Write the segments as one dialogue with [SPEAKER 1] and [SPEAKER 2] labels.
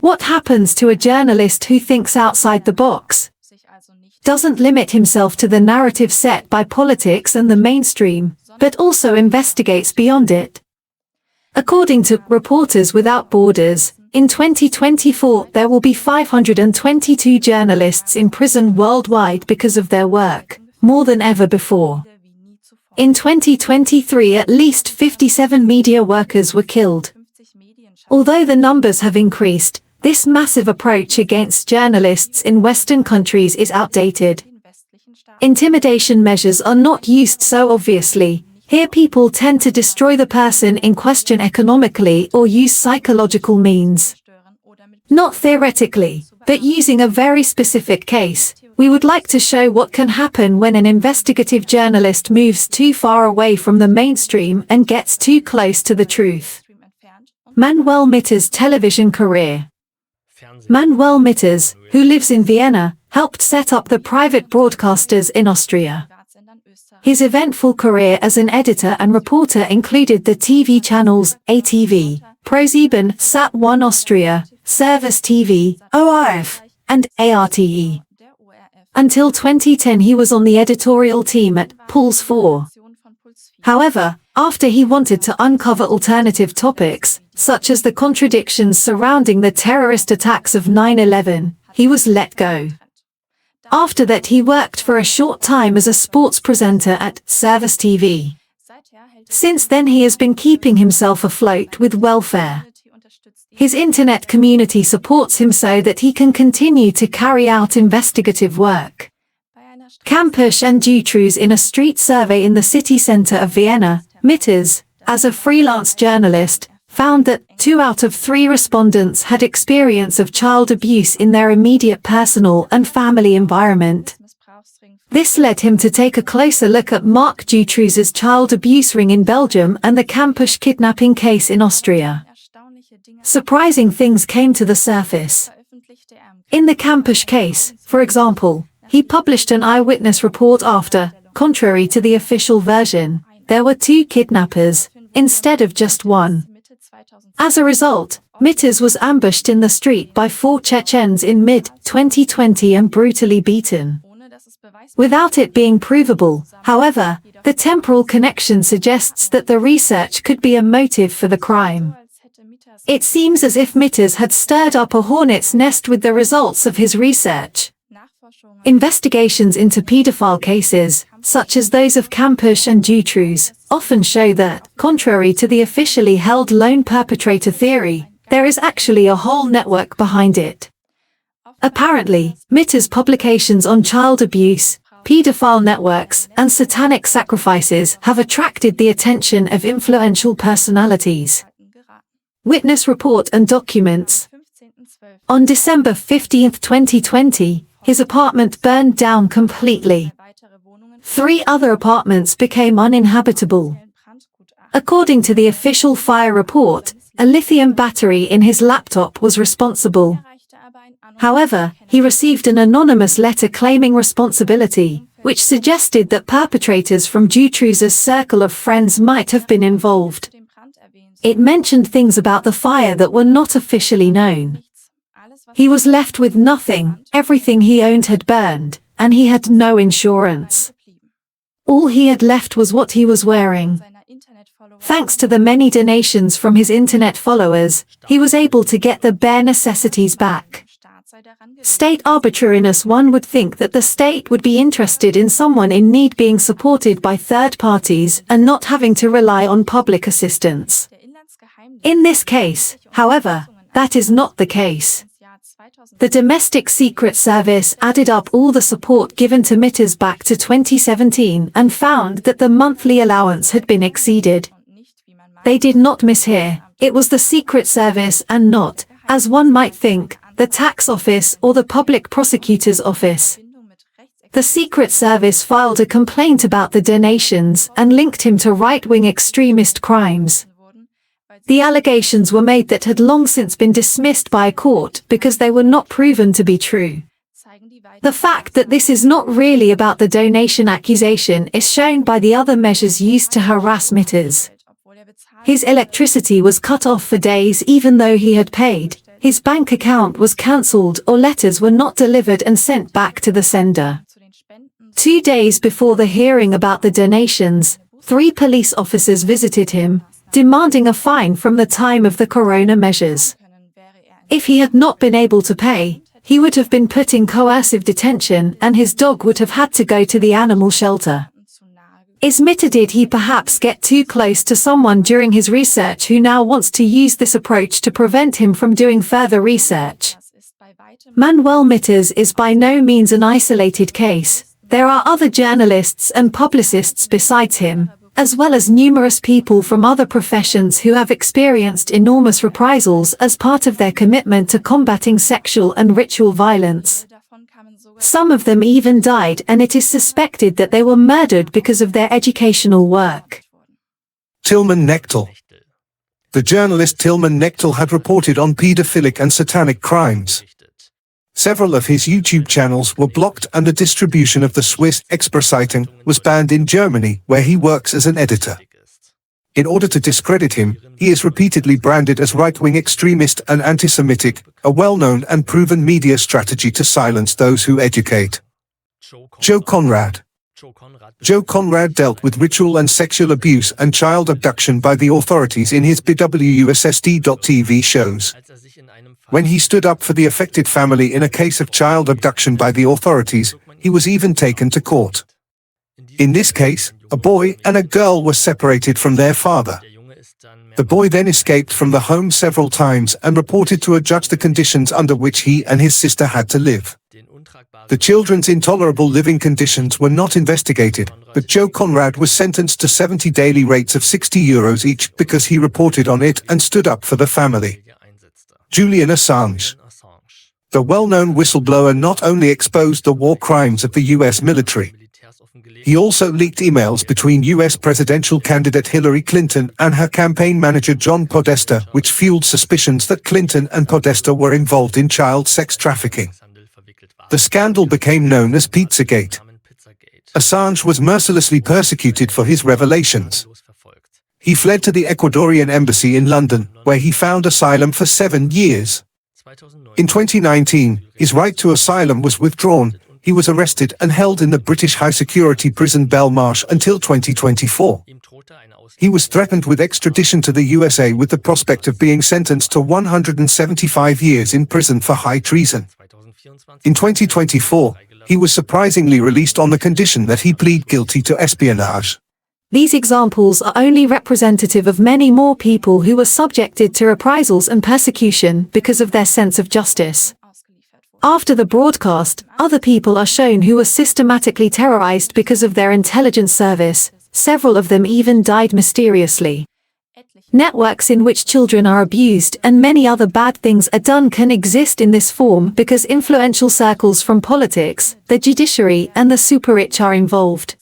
[SPEAKER 1] What happens to a journalist who thinks outside the box? Doesn't limit himself to the narrative set by politics and the mainstream, but also investigates beyond it. According to Reporters Without Borders, in 2024 there will be 522 journalists in prison worldwide because of their work, more than ever before. In 2023 at least 57 media workers were killed. Although the numbers have increased, this massive approach against journalists in Western countries is outdated. Intimidation measures are not used so obviously. Here people tend to destroy the person in question economically or use psychological means. Not theoretically, but using a very specific case, we would like to show what can happen when an investigative journalist moves too far away from the mainstream and gets too close to the truth. Manuel Mitter's television career. Manuel Mitters, who lives in Vienna, helped set up the private broadcasters in Austria. His eventful career as an editor and reporter included the TV channels ATV, ProSieben, Sat1 Austria, Service TV, ORF, and ARTE. Until 2010 he was on the editorial team at Puls 4. However, after he wanted to uncover alternative topics, such as the contradictions surrounding the terrorist attacks of 9/11, he was let go. After that he worked for a short time as a sports presenter at Service TV. Since then he has been keeping himself afloat with welfare. His internet community supports him so that he can continue to carry out investigative work. Campus and Jutros in a street survey in the city center of Vienna, Mitters, as a freelance journalist, found that 2 out of 3 respondents had experience of child abuse in their immediate personal and family environment. This led him to take a closer look at Mark Jutros's child abuse ring in Belgium and the Campus kidnapping case in Austria. Surprising things came to the surface. In the Campus case, for example, he published an eyewitness report after, contrary to the official version, there were 2 kidnappers, instead of just 1. As a result, Mitters was ambushed in the street by 4 Chechens in mid-2020 and brutally beaten. Without it being provable, however, the temporal connection suggests that the research could be a motive for the crime. It seems as if Mitters had stirred up a hornet's nest with the results of his research. Investigations into pedophile cases, such as those of Campus and Jutros, often show that, contrary to the officially held lone perpetrator theory, there is actually a whole network behind it. Apparently, Mitters' publications on child abuse, pedophile networks, and satanic sacrifices have attracted the attention of influential personalities. Witness report and documents. On December 15, 2020, his apartment burned down completely. 3 other apartments became uninhabitable. According to the official fire report, a lithium battery in his laptop was responsible. However, he received an anonymous letter claiming responsibility, which suggested that perpetrators from Jutros's circle of friends might have been involved. It mentioned things about the fire that were not officially known. He was left with nothing, everything he owned had burned, and he had no insurance. All he had left was what he was wearing. Thanks to the many donations from his internet followers, he was able to get the bare necessities back. State arbitrariness. One would think that the state would be interested in someone in need being supported by third parties and not having to rely on public assistance. In this case, however, that is not the case. The Domestic Secret Service added up all the support given to Mitters back to 2017 and found that the monthly allowance had been exceeded. They did not miss here. It was the Secret Service and not, as one might think, the tax office or the public prosecutor's office. The Secret Service filed a complaint about the donations and linked him to right-wing extremist crimes. The allegations were made that had long since been dismissed by a court because they were not proven to be true. The fact that this is not really about the donation accusation is shown by the other measures used to harass Mitters. His electricity was cut off for days even though he had paid. His bank account was cancelled or letters were not delivered and sent back to the sender. 2 days before the hearing about the donations, 3 police officers visited him, demanding a fine from the time of the corona measures. If he had not been able to pay, he would have been put in coercive detention and his dog would have had to go to the animal shelter. Did he perhaps get too close to someone during his research who now wants to use this approach to prevent him from doing further research? Manuel Mitters is by no means an isolated case. There are other journalists and publicists besides him, as well as numerous people from other professions who have experienced enormous reprisals as part of their commitment to combating sexual and ritual violence. Some of them even died, and it is suspected that they were murdered because of their educational work.
[SPEAKER 2] Tilman Nechtel. The journalist Tilman Nechtel had reported on pedophilic and satanic crimes. Several of his YouTube channels were blocked and the distribution of the Swiss Expresseitung was banned in Germany, where he works as an editor. In order to discredit him, he is repeatedly branded as right-wing extremist and anti-Semitic, a well-known and proven media strategy to silence those who educate. Joe Conrad. Joe Conrad dealt with ritual and sexual abuse and child abduction by the authorities in his BWUSSD.TV shows. When he stood up for the affected family in a case of child abduction by the authorities, he was even taken to court. In this case, a boy and a girl were separated from their father. The boy then escaped from the home several times and reported to a judge the conditions under which he and his sister had to live. The children's intolerable living conditions were not investigated, but Joe Conrad was sentenced to 70 daily rates of €60 each because he reported on it and stood up for the family. Julian Assange. The well-known whistleblower not only exposed the war crimes of the US military, he also leaked emails between US presidential candidate Hillary Clinton and her campaign manager John Podesta, which fueled suspicions that Clinton and Podesta were involved in child sex trafficking. The scandal became known as Pizzagate. Assange was mercilessly persecuted for his revelations. He fled to the Ecuadorian embassy in London, where he found asylum for 7 years. In 2019, his right to asylum was withdrawn. He was arrested and held in the British high-security prison Belmarsh until 2024. He was threatened with extradition to the USA with the prospect of being sentenced to 175 years in prison for high treason. In 2024, he was surprisingly released on the condition that he plead guilty to espionage.
[SPEAKER 1] These examples are only representative of many more people who were subjected to reprisals and persecution because of their sense of justice. After the broadcast, other people are shown who were systematically terrorized because of their intelligence service. Several of them even died mysteriously. Networks in which children are abused and many other bad things are done can exist in this form because influential circles from politics, the judiciary, and the super-rich are involved.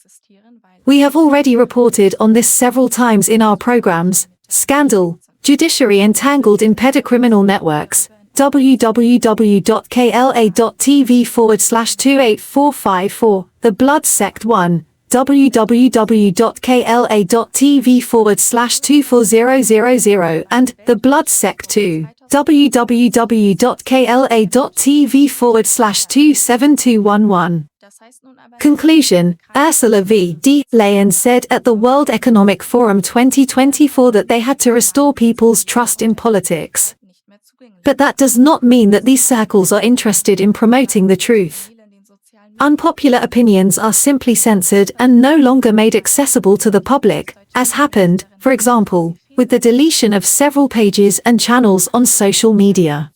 [SPEAKER 1] We have already reported on this several times in our programs. Scandal, Judiciary entangled in pedocriminal networks. www.kla.tv/28454, The Blood Sect 1, www.kla.tv/24000, and The Blood Sect 2, www.kla.tv/27211. Conclusion: Ursula v. der Leyen said at the World Economic Forum 2024 that they had to restore people's trust in politics. But that does not mean that these circles are interested in promoting the truth. Unpopular opinions are simply censored and no longer made accessible to the public, as happened, for example, with the deletion of several pages and channels on social media.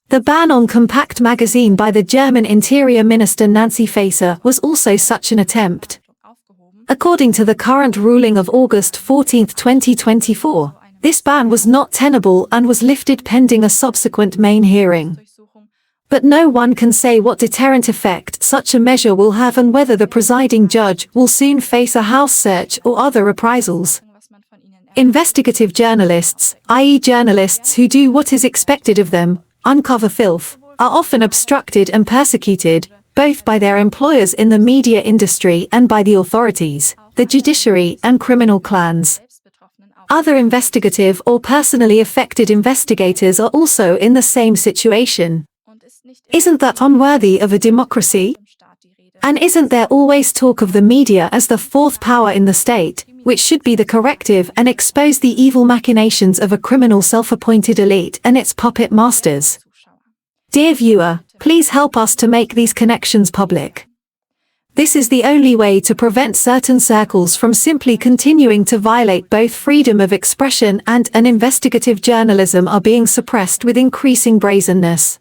[SPEAKER 1] The ban on Compact magazine by the German Interior Minister Nancy Faeser was also such an attempt. According to the current ruling of August 14, 2024, this ban was not tenable and was lifted pending a subsequent main hearing. But no one can say what deterrent effect such a measure will have and whether the presiding judge will soon face a house search or other reprisals. Investigative journalists, i.e. journalists who do what is expected of them, uncover filth, are often obstructed and persecuted, both by their employers in the media industry and by the authorities, the judiciary and criminal clans. Other investigative or personally affected investigators are also in the same situation. Isn't that unworthy of a democracy? And isn't there always talk of the media as the fourth power in the state, which should be the corrective and expose the evil machinations of a criminal self-appointed elite and its puppet masters? Dear viewer, please help us to make these connections public. This is the only way to prevent certain circles from simply continuing to violate both freedom of expression and investigative journalism are being suppressed with increasing brazenness.